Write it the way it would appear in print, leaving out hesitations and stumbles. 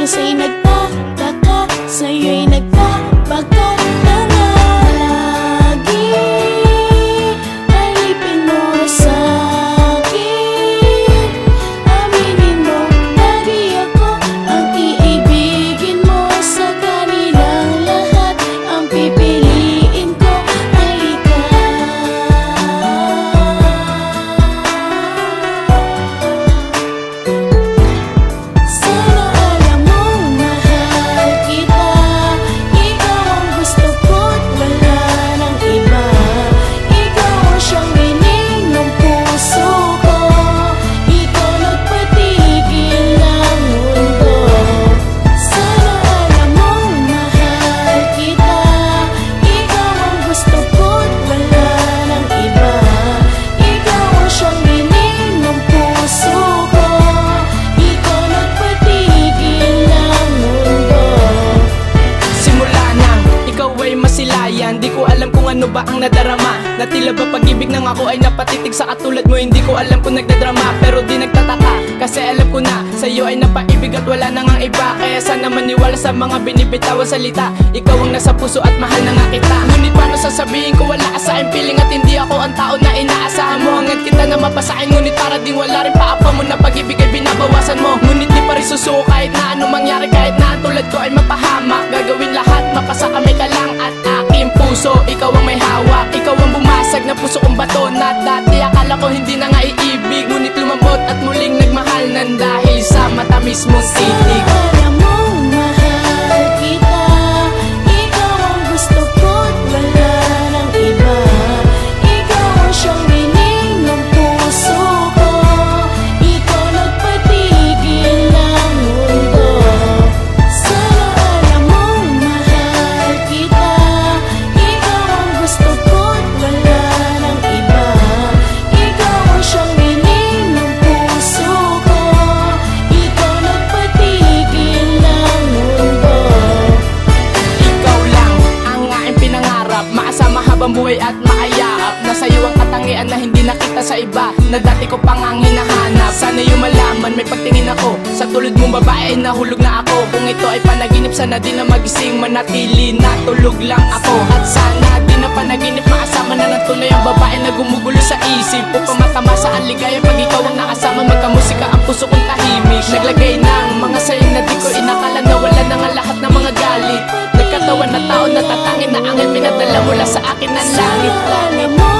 sa'yo'y nagtataka, sa'yo'y nagpapagkatanga. Lagi alipin mo sa'kin, aminin mo lagi ako ang iibigin mo. Sa kanilang lahat ang pipiliin ko ay ikaw. Sana alam mong mahal kita, ikaw ang gusto ko't wala nang iba. Ikaw ang siyang hiling ng puso ko, ikaw nagpatigil ng mundo. Sana alam mong mahal kita, ikaw ang gusto ko't wala nang iba. Ikaw ang siyang hiling ng puso ko, ikaw nagpatigil ng mundo. Simula nang ikaw ay masilayan, di ko alam kung ano ba ang nadarama. Na tila ba pag-ibig ng ako ay napatitig sa katulad mo. Hindi ko alam kung nagdadrama, pero di nagtataka, kasi alam ko na sa'yo ay napaibig at wala nang ang iba. Kaya sana maniwala sa mga binibitawan salita. Ikaw ang nasa puso at mahal na nga kita. Ngunit paano sasabihin ko wala ka sa aking piling, at hindi ako ang tao na inaasahan mo. Hangad kita na mapasain, ngunit para ding wala rin paapa mo na pag-ibig ay binabawasan mo. Ngunit di pa rin susuko kahit na anong mangyari, kahit na ang tulad ko ay mapahamak. Gagawin lahat, mapasa kami ka lang at aking puso. Ikaw ang may hawak, ikaw ang bumasag na puso kong bato. Na dati akala ko hindi na nga iibig, ngunit lumambot at muling nagmahal nang dahil sa matamis mong titig. Alam mong mahal kita, ikaw ang gusto ko't wala nang iba. Ikaw ang siyang hiling ng puso ko, ikaw nagpatigil ng mundo. Sana alam mong mahal kita, ikaw ang gusto ko't wala nang iba. Ikaw ang siyang hiling ng puso ko, ikaw nagpatigil ng mundo. Ikaw lang ang aking pinangarap, maasama habang buhay at maayaap. Nasa iyo ang katangian na hindi nakita sa iba, na dati ko pang ang hinahanap. Sana yung malaman, may pagtingin ako sa tulad mong babae, nahulog na ako. Kung ito ay panaginip, sana di na magising, manatili na tulog lang ako. At sana di na panaginip, maasama na ng tunay ang babae na gumugulo sa isip. Upang matamasa ang ligaya pag ikaw ang nakasama, magkamusika ang puso kong tahimik. Naglagay ng mga sayang na di ko inakala na wala na nga lahat ng mga galit. Nagkatawan na tao na tatangin na angel pinadala mula sa akin ng langit. Alam mo